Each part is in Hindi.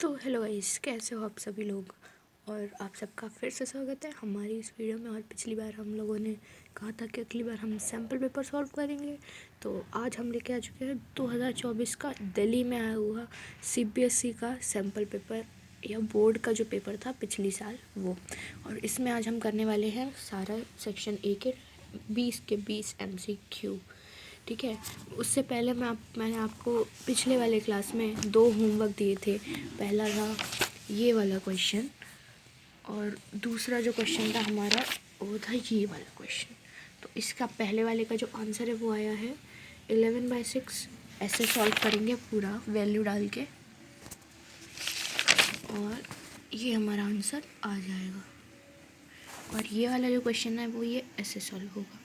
तो हेलो गाइस, कैसे हो आप सभी लोग। और आप सबका फिर से स्वागत है हमारी इस वीडियो में। और पिछली बार हम लोगों ने कहा था कि अगली बार हम सैम्पल पेपर सॉल्व करेंगे, तो आज हम लेके आ चुके हैं 2024 का दिल्ली में आया हुआ सीबीएसई का सैम्पल पेपर या बोर्ड का जो पेपर था पिछली साल वो। और इसमें आज हम करने वाले हैं सारा सेक्शन ए के 20 के 20 MCQ। ठीक है, उससे पहले मैंने आपको पिछले वाले क्लास में 2 होमवर्क दिए थे। पहला था ये वाला क्वेश्चन और दूसरा जो क्वेश्चन था हमारा वो था ये वाला क्वेश्चन। तो इसका पहले वाले का जो आंसर है वो आया है 11/6। ऐसे सॉल्व करेंगे पूरा वैल्यू डाल के और ये हमारा आंसर आ जाएगा। और ये वाला जो क्वेश्चन है वो ये ऐसे सॉल्व होगा।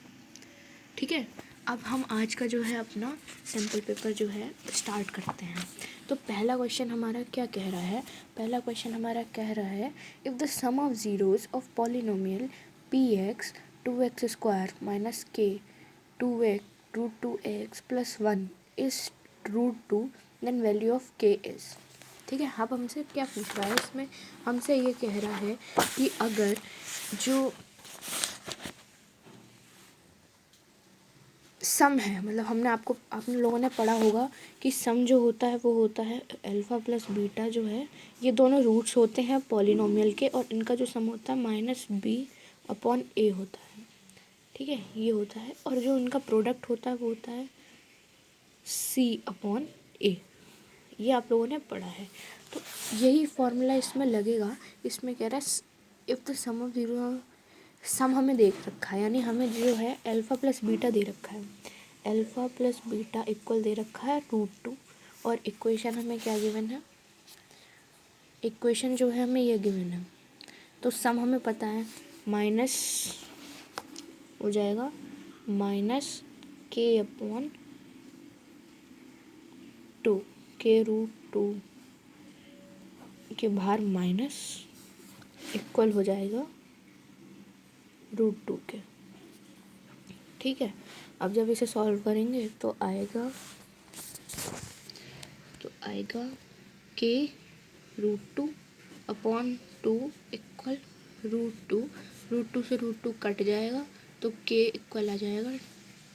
ठीक है, अब हम आज का जो है अपना सैम्पल पेपर जो है स्टार्ट करते हैं। तो पहला क्वेश्चन हमारा क्या कह रहा है? पहला क्वेश्चन हमारा कह रहा है if the sum of zeros of polynomial px 2x² minus k 2x plus 1 is √2 then value of k is. ठीक है, अब हमसे क्या पूछ रहा है इसमें? हमसे ये कह रहा है कि अगर जो सम है, मतलब आपने लोगों ने पढ़ा होगा कि सम जो होता है वो होता है अल्फ़ा प्लस बीटा जो है, ये दोनों रूट्स होते हैं पॉलिनोमियल के, और इनका जो सम होता है -b/a होता है। ठीक है, ये होता है। और जो इनका प्रोडक्ट होता है वो होता है c/a। ये आप लोगों ने पढ़ा है। तो यही फॉर्मूला इसमें लगेगा। इसमें कह रहा है if the sum of zero, sum हमें देख रखा है, यानी हमें जो है अल्फ़ा प्लस बीटा दे रखा है। अल्फ़ा प्लस बीटा इक्वल दे रखा है √2। और इक्वेशन हमें क्या गिवन है? इक्वेशन जो है हमें ये गिवन है। तो सम हमें पता है, माइनस हो जाएगा -k/2 k√2 के बाहर माइनस इक्वल हो जाएगा √2 के। ठीक है, अब जब इसे सॉल्व करेंगे तो आएगा k√2/2 इक्वल √2। √2 से √2 कट जाएगा तो k इक्वल आ जाएगा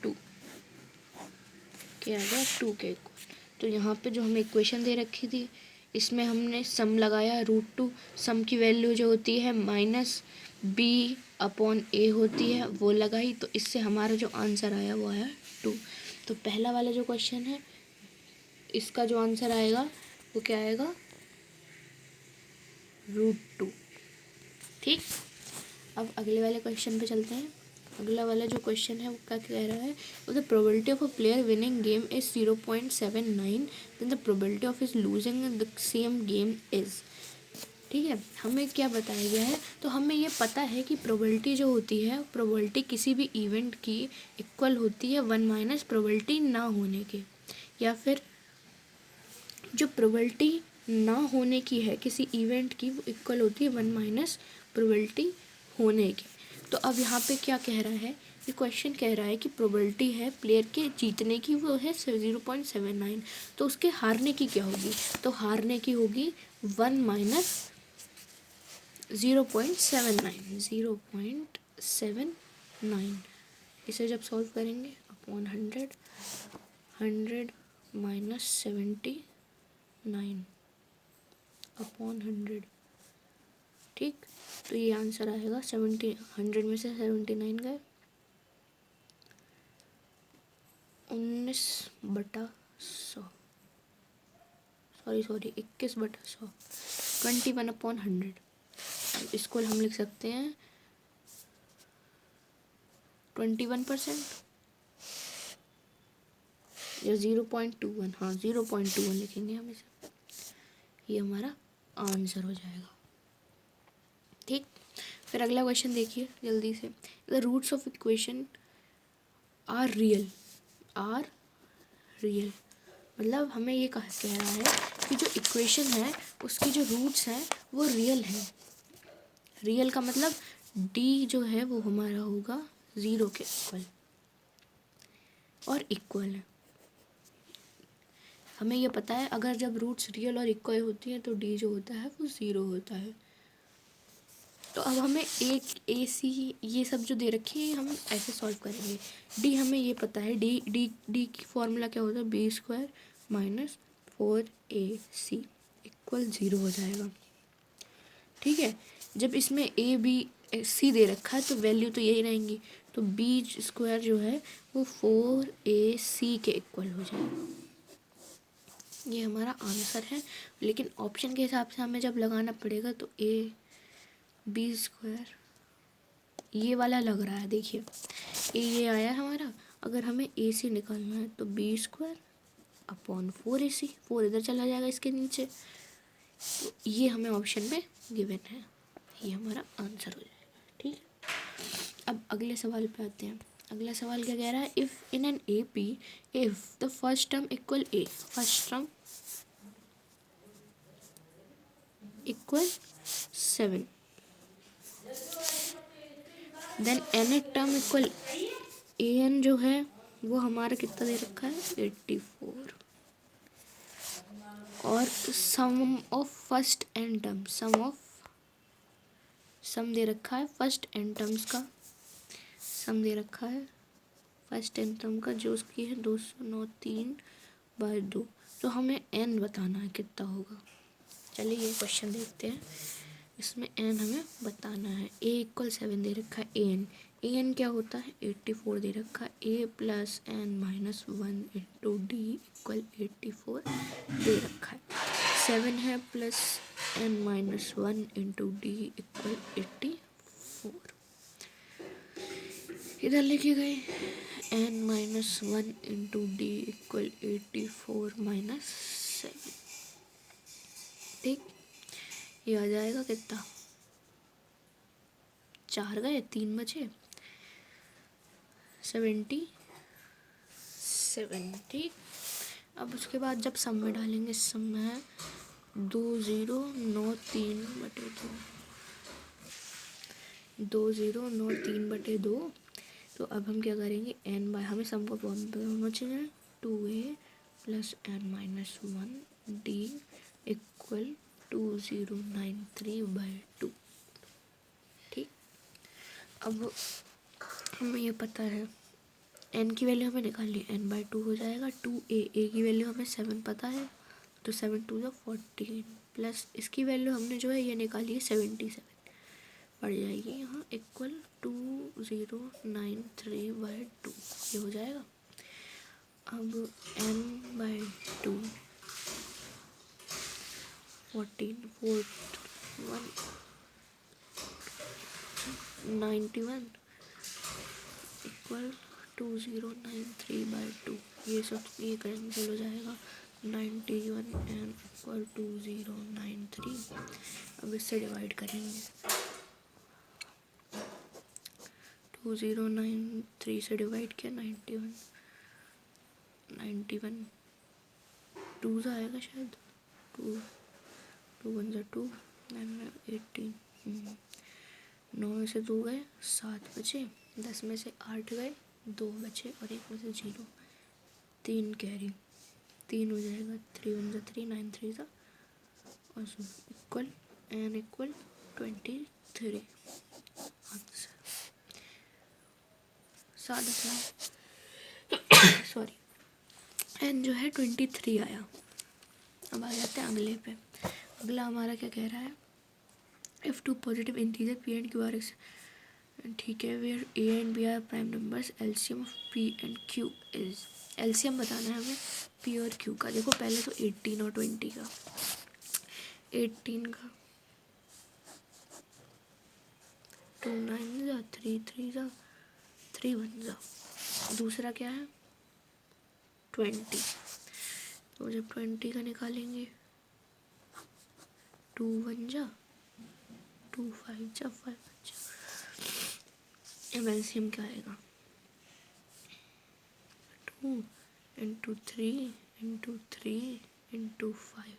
2। क्या आ गया? 2 के इक्वल। तो यहाँ पे जो हमें इक्वेशन दे रखी थी इसमें हमने सम लगाया √2। सम की वैल्यू जो होती है -b/a होती है, वो लगाई, तो इससे हमारा जो आंसर आया वो आया 2। तो पहला वाला जो क्वेश्चन है इसका जो आंसर आएगा वो क्या आएगा? √2। ठीक, अब अगले वाले क्वेश्चन पे चलते हैं। अगला वाला जो क्वेश्चन है वो क्या कह रहा है? The probability of a player winning game is 0.79 then the probability of is losing the same game is. ठीक है, हमें क्या बताया गया है? तो हमें ये पता है कि प्रोबेबिलिटी जो होती है, प्रोबेबिलिटी किसी भी इवेंट की इक्वल होती है 1 माइनस प्रोबेबिलिटी ना होने के। या फिर जो प्रोबेबिलिटी ना होने की है किसी इवेंट की, वो इक्वल होती है 1 माइनस प्रोबेबिलिटी होने की। तो अब यहाँ पे क्या कह रहा है? ये क्वेश्चन कह रहा है कि प्रोबेबिलिटी है प्लेयर के जीतने की, वो है 0.79। तो उसके हारने की क्या होगी? तो हारने की होगी 1 माइनस 0.79। इसे जब सॉल्व करेंगे अपॉन 100 माइनस 79 अपॉन 100। ठीक, तो ये आंसर आएगा 100 में से 79 गए 19/100, सॉरी 21/100, 21/100। इसको हम लिख सकते हैं 21% या 0.21। हाँ, 0.21 लिखेंगे हम इसे। ये हमारा आंसर हो जाएगा। ठीक, फिर अगला क्वेश्चन देखिए जल्दी से। The roots of equation are real. मतलब हमें ये कह रहा है कि जो इक्वेशन है उसकी जो रूट्स हैं वो रियल हैं। रियल का मतलब डी जो है वो हमारा होगा 0 के इक्वल और इक्वल है। हमें ये पता है अगर जब रूट्स रियल और इक्वल होती हैं तो डी जो होता है वो 0 होता है। तो अब हमें एक ए सी ये सब जो दे रखे हैं हम ऐसे सॉल्व करेंगे। डी हमें ये पता है, डी डी डी की फॉर्मूला क्या होता है, B square minus 4ac equal 0 हो जाएगा। ठीक है, जब इसमें ए बी सी दे रखा है तो वैल्यू तो यही रहेंगी, तो बी स्क्वायर जो है वो 4ac के इक्वल हो जाएगा। ये हमारा आंसर है, लेकिन ऑप्शन के हिसाब से हमें जब लगाना पड़ेगा तो ए बी स्क्वायर ये वाला लग रहा है। देखिए ये आया हमारा, अगर हमें ए सी निकालना है तो बी स्क्वायर अपॉन 4ac, 4 इधर चला जाएगा इसके नीचे, तो ये हमें ऑप्शन में गिवन है, ये हमारा आंसर हो जाएगा। ठीक है, अब अगले सवाल पे आते हैं। अगला सवाल क्या कह रहा है, if in an A P if the first term equal a, first term equal 7, then n term equal a n जो है वो हमारा कितना दे रखा है 84, और सम ऑफ फर्स्ट एन टर्म, सम दे रखा है फर्स्ट एन टर्म्स का, सम दे रखा है फर्स्ट एन टर्म का जो उसकी है 209/3/2, तो हमें एन बताना है कितना होगा। चलिए ये क्वेश्चन देखते हैं, इसमें एन हमें बताना है। ए इक्वल 7 दे रखा है, ए एन क्या होता है 84 दे रखा है, a plus n minus 1 into d equal 84 दे रखा है, 7 है plus n minus 1 into d equal 84, इधर लिखे गए n minus 1 into d equal 84 minus 7। ठीक, ये आ जाएगा कितना, 4 गए 3 बचे 77। ठीक, अब उसके बाद जब सम में डालेंगे, सम में है 2093/2, तो अब हम क्या करेंगे, एन बाय, हमें सम को फॉर्म पे होना चाहिए 2a plus n minus 1 d equal 2093/2। ठीक, अब हमें ये पता है एन की वैल्यू हमें निकालनी है, n/2 हो जाएगा 2a की वैल्यू हमें 7 पता है, तो 7 2 14 प्लस इसकी वैल्यू हमने जो है ये निकाली है 77 पड़ जाएगी यहाँ इक्वल 2093/2, ये हो जाएगा। अब n/2 14 91 इक्वल 2093/2, ये सब ये कैंसिल हो जाएगा, 91 एन इक्वल 2093। अब इससे डिवाइड करेंगे, 2093 से डिवाइड किया 91 2 से आएगा शायद, 2 1 2 18, 9 में से 2 गए 7 बचे, 10 में से 8 गए 2 बचे और 1 में से 0, 3 कैरी 3 हो जाएगा, 3 1 3 9 3 और इक्वल एन इक्वल 23 आंसर। सादा सा सॉरी, एन जो है 23 आया। अब आ जाते हैं अगले पे। अगला हमारा क्या कह रहा है, if two positive integer p and q are x, ठीक है, where a and b are prime numbers, LCM of p and q is, LCM बताना है हमें पी और क्यू का। देखो पहले तो 18 और 20 का, 18 का 2 9 जा 3 3 जा 3 1 जा, दूसरा क्या है 20, तो जब 20 का निकालेंगे 2 1 जा 2 5 जा 5 जा, अब एलसीएम क्या आएगा 2 इंटू 3 इंटू 3 इंटू 5,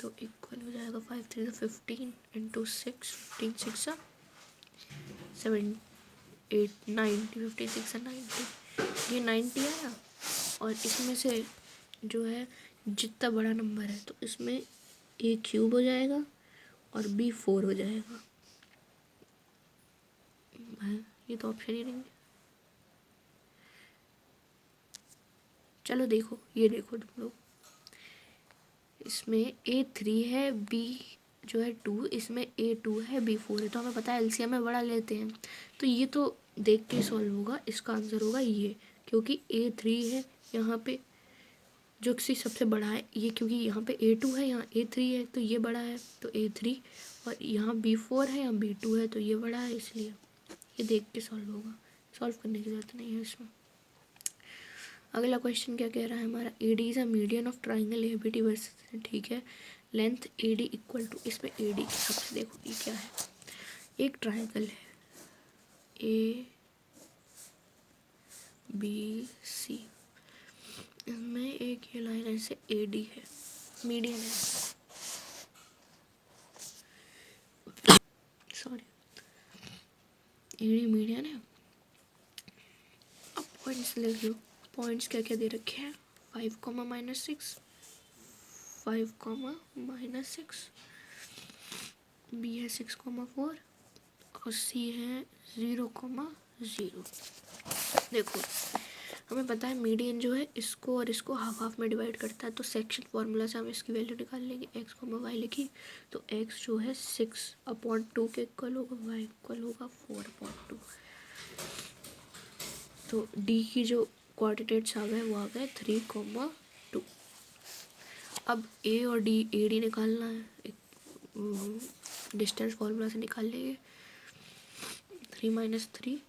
तो इक्वल हो जाएगा 5 3 15 इंटू 6 15 6 7 8 90 56 90, ये 90 आया और इसमें से जो है जितना बड़ा नंबर है तो इसमें ए क्यूब हो जाएगा और बी 4 हो जाएगा। ये तो ऑप्शन ही नहीं है। चलो देखो, ये देखो तुम लोग, इसमें A3 है, बी जो है 2, इसमें A2 है, B4 है, तो हमें पता है एलसीएम में बड़ा लेते हैं, तो ये तो देख के सॉल्व होगा। इसका आंसर होगा ये, क्योंकि A3 है यहाँ पे जो कि सबसे बड़ा है, ये क्योंकि यहाँ पे A2 है, यहाँ A3 है, तो ये बड़ा है, तो A3, और यहाँ B4 है, यहाँ B2 है, तो ये बड़ा है, इसलिए ये देख के सॉल्व होगा, सॉल्व करने की ज़रूरत नहीं है इसमें। अगला क्वेश्चन क्या कह रहा है हमारा, AD is a median of triangle ABD versus, ठीक है, लेंथ AD इक्वल टू, इसमें AD के हिसाब से देखो ये क्या है, एक ट्राइंगल है ABC, इसमें एक ये लाइन ऐसे AD है, मीडियन है, सॉरी AD मीडियन है। अब पॉइंट्स ले लो, पॉइंट्स क्या क्या दे रखे हैं, 5, -6, 5, -6, बी है 6, 4 और सी है 0, 0। देखो हमें पता है मीडियन जो है इसको और इसको हाफ हाफ में डिवाइड करता है, तो सेक्शन फार्मूला से हम इसकी वैल्यू निकाल लेंगे, x, y लिखी तो x जो है 6/2 के इक्वल होगा, y इक्वल होगा 4/2। तो d की जो कोऑर्डिनेट्स आ गए वो आ गए 3, 2। अब a और d, AD निकालना है, एक डिस्टेंस फार्मूला से निकाल लेंगे, 3 - 3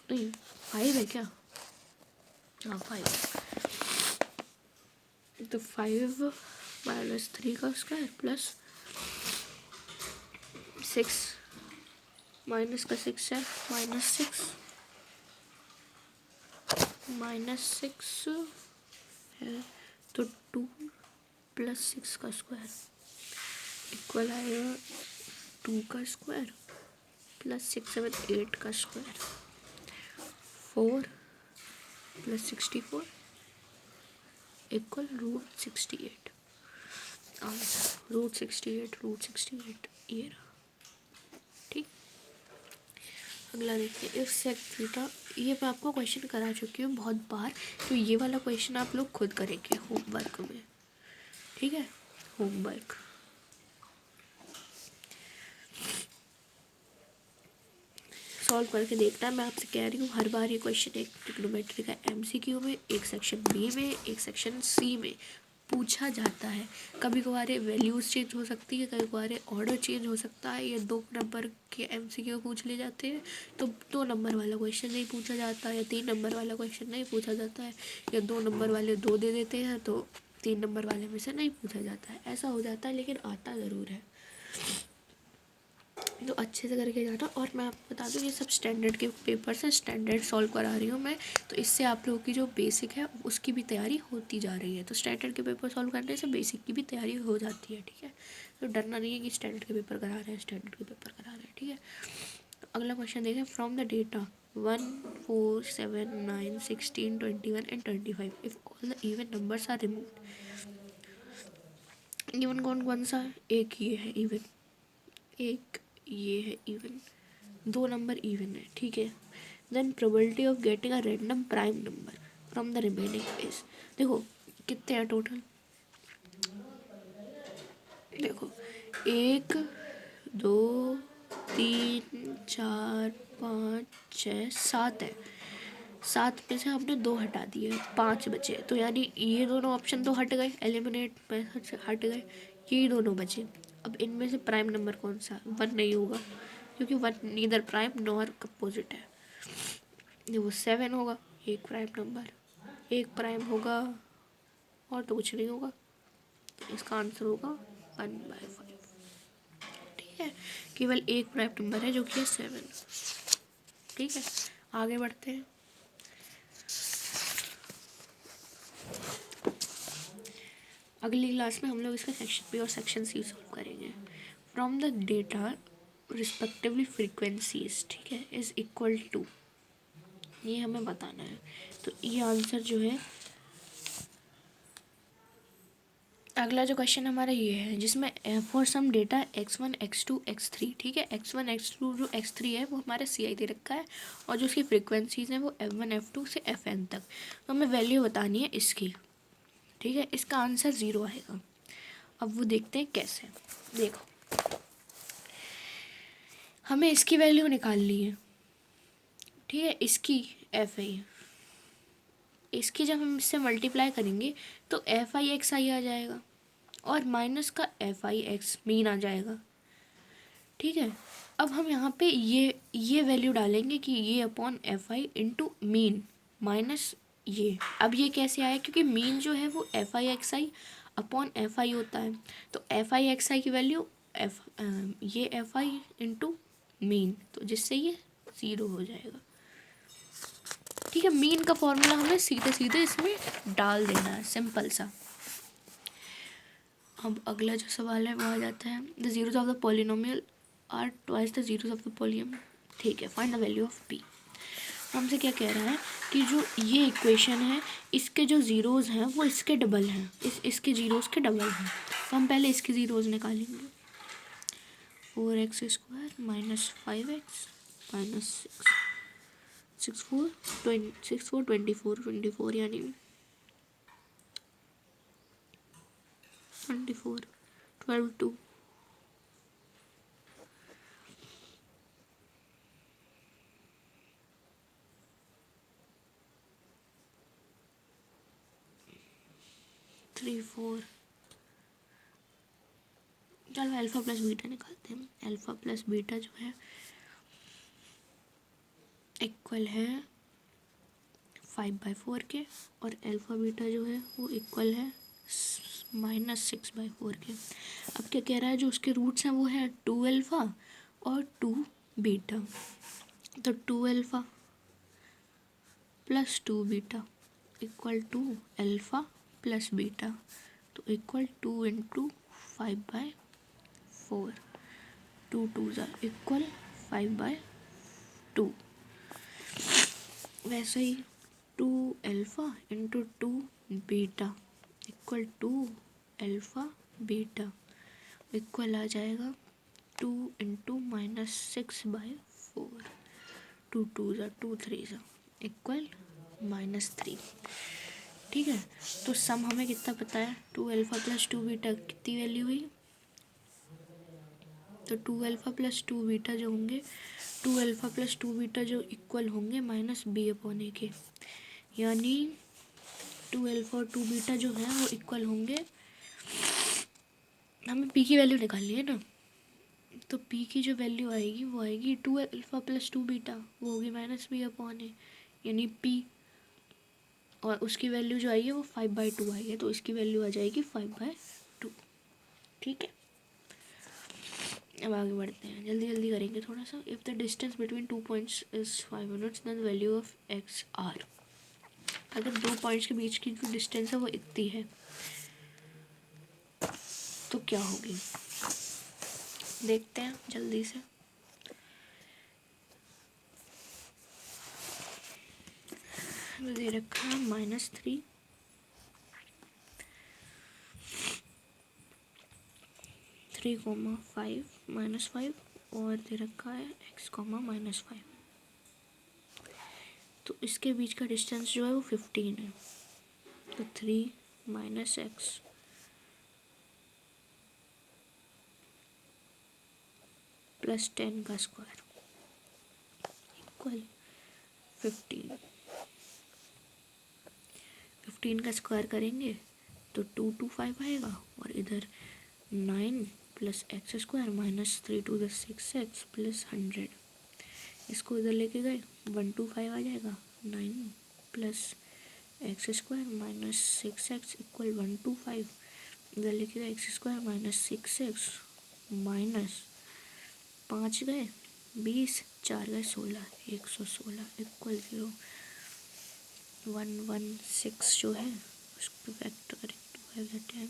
नहीं 5 है क्या, हाँ 5, तो 5 - 3 का स्क्वायर प्लस 6 माइनस का 6 है, -6 है, तो 2 + 6 का स्क्वायर इक्वल आएगा 2 का स्क्वायर प्लस 6, 7, 8 का स्क्वायर, 4 + 64 इक्वल √68। √68 ये रहा, ठीक। अगला देखते हैं, इफ सेक थीटा, ये मैं आपको क्वेश्चन करा चुकी हूँ बहुत बार, तो ये वाला क्वेश्चन आप लोग खुद करेंगे होमवर्क में, ठीक है, होमवर्क। सॉल्व करके देखना है, मैं आपसे कह रही हूँ हर बार ये क्वेश्चन एक ट्रिग्नोमेट्री का MCQ में, एक सेक्शन बी में, एक सेक्शन सी में पूछा जाता है। कभी कभार वैल्यूज़ चेंज हो सकती है, कभी कभार ऑर्डर चेंज हो सकता है, ये 2 नंबर के MCQ पूछ ले जाते हैं, तो 2 नंबर वाला क्वेश्चन नहीं पूछा जाता, या 3 नंबर वाला क्वेश्चन नहीं पूछा जाता है, या 2 नंबर वाले 2 दे देते हैं तो 3 नंबर वाले में से नहीं पूछा जाता है, ऐसा हो जाता है, लेकिन आता ज़रूर है, तो अच्छे से करके जाना। और मैं आपको बता दूँ ये सब स्टैंडर्ड के पेपर्स हैं, स्टैंडर्ड सॉल्व करा रही हूँ मैं, तो इससे आप लोगों की जो बेसिक है उसकी भी तैयारी होती जा रही है, तो स्टैंडर्ड के पेपर सॉल्व करने से बेसिक की भी तैयारी हो जाती है, ठीक है, तो डरना नहीं है कि स्टैंडर्ड के पेपर करा रहे हैं, स्टैंडर्ड के पेपर करा रहे हैं, ठीक है। तो अगला क्वेश्चन देखें, from the data 1, 4, 7, 9, 16, 21 and 25 if all the even numbers are removed, even कौन कौन सा है, एक ये है इवन, एक ये है इवन, 2 नंबर इवन है, ठीक है, then probability of getting a random prime number from the remaining is, देखो कितने हैं टोटल, देखो 1, 2, 3, 4, 5, 6, 7 है, 7 में से हमने 2 हटा दिए, 5 बचे, तो यानी ये दोनों ऑप्शन तो हट गए, एलिमिनेट मेथड से हट गए, ये दोनों बचे। अब इनमें से प्राइम नंबर कौन सा, 1 नहीं होगा, क्योंकि 1 नीदर प्राइम नॉर कंपोजिट है, देखो 7 होगा, एक प्राइम नंबर, एक प्राइम होगा और तो कुछ नहीं होगा, तो इसका आंसर होगा 1/5, ठीक है, केवल एक प्राइम नंबर है जो कि है 7, ठीक है। आगे बढ़ते हैं, अगली क्लास में हम लोग इसका सेक्शन बी और सेक्शन सी सॉल्व करेंगे। From the data respectively frequencies, ठीक है, इज इक्वल टू, ये हमें बताना है, तो ये आंसर जो है अगला जो क्वेश्चन हमारा ये है जिसमें for some data x1 x2 x3, ठीक है, x1 x2 जो x3 है वो हमारा CI दे रखा है और जो उसकी फ्रिक्वेंसीज हैं वो f1 f2 से fn तक, तो हमें वैल्यू बतानी है इसकी, ठीक है। इसका आंसर 0 आएगा। अब वो देखते हैं कैसे। देखो हमें इसकी वैल्यू निकालनी है, ठीक है, इसकी एफ आई, इसकी जब हम इससे मल्टीप्लाई करेंगे तो एफ आई एक्स आई आ जाएगा और माइनस का एफ आई एक्स मीन आ जाएगा, ठीक है। अब हम यहाँ पे ये वैल्यू डालेंगे कि ये upon F I into mean minus ये। अब ये कैसे आया, क्योंकि मीन जो है वो F I x I upon F I होता है, तो एफ आई एक्स आई की वैल्यू ये एफ आई इंटू मीन, तो जिससे ये 0 हो जाएगा, ठीक है। मीन का फॉर्मूला हमें सीधे सीधे इसमें डाल देना है, सिंपल सा। अब अगला जो सवाल है वो आ जाता है the zeros of the polynomial are twice the zeros of the polynomial, ठीक है, find the value of p. हमसे क्या कह रहा है कि जो ये इक्वेशन है इसके जो ज़ीरोज़ हैं वो इसके डबल हैं, इसके ज़ीरोज़ के डबल हैं, तो हम पहले इसके ज़ीरोज़ निकालेंगे। 4x² माइनस 5x माइनस 24 यानी 24 12 2 3 4। चलो अल्फ़ा प्लस बीटा निकालते हैं। अल्फ़ा प्लस बीटा जो है इक्वल है 5/4 के और अल्फ़ा बीटा जो है वो इक्वल है -6/4 के। अब क्या कह रहा है, जो उसके रूट्स हैं वो है 2 अल्फ़ा और 2 बीटा, तो 2 alpha plus 2 beta equal to alpha plus beta, तो इक्वल 2 इंटू 5/4, 2 2 इक्वल 5/2। वैसे ही 2 alpha into 2 beta equal 2 alpha beta equal आ जाएगा 2 इंटू -6/4, 2 2 2 3 इक्वल -3, ठीक है। तो सम हमें कितना पता है, 2 अल्फ़ा प्लस 2 बीटा कितनी वैल्यू हुई, तो 2 अल्फ़ा प्लस 2 बीटा जो होंगे, 2 अल्फ़ा प्लस 2 बीटा जो इक्वल होंगे -b/a के, यानी 2 अल्फ़ा और 2 बीटा जो है वो इक्वल होंगे, हमें p की वैल्यू निकालनी है ना, तो p की जो वैल्यू आएगी वो आएगी 2 अल्फ़ा प्लस 2 बीटा, वो होगी -b/a, यानी p, और उसकी वैल्यू जो आई है वो 5/2 आई है, तो इसकी वैल्यू आ जाएगी 5/2, ठीक है। अब आगे बढ़ते हैं, जल्दी जल्दी करेंगे थोड़ा सा। If the distance between 2 points is 5 units then value of x are, अगर 2 पॉइंट्स के बीच की जो डिस्टेंस है वो इतनी है तो क्या होगी, देखते हैं जल्दी से। दे रखा है -3 3,5 -5 और दे रखा है x, -5, तो इसके बीच का डिस्टेंस जो है वो 15 है, तो 3 - x प्लस 10 का स्क्वायर इक्वल 15। 15 का स्क्वायर करेंगे तो 2 2 5 आएगा, और इधर 9 plus x square -3 2 6x plus 100, इसको इधर लेके गए 1 2 5 आ जाएगा, 9 plus x square -6x equal 1 2 5, इधर लेके गए एक्स स्क्वायर -6x माइनस 5 गए 20, 4 गए 16, 116 इक्वल 0 1 1 6 जो है उसको फैक्टर करें 2 5 10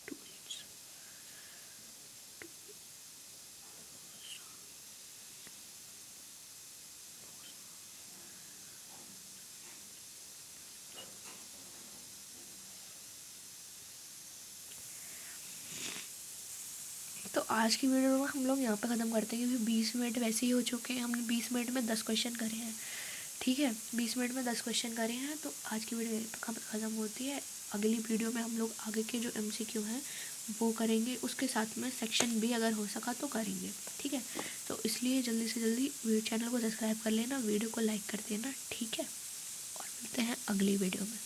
2 8 2 तो आज की वीडियो में हम लोग यहाँ पे ख़त्म करते हैं, क्योंकि 20 मिनट वैसे ही हो चुके हैं। हमने 20 मिनट में 10 क्वेश्चन करे हैं, ठीक है, 20 मिनट में 10 क्वेश्चन करे हैं। तो आज की वीडियो ख़त्म होती है। अगली वीडियो में हम लोग आगे के जो MCQ हैं वो करेंगे, उसके साथ में सेक्शन B अगर हो सका तो करेंगे, ठीक है। तो इसलिए जल्दी से जल्दी चैनल को सब्सक्राइब कर लेना, वीडियो को लाइक कर देना, ठीक है। और मिलते हैं अगली वीडियो में।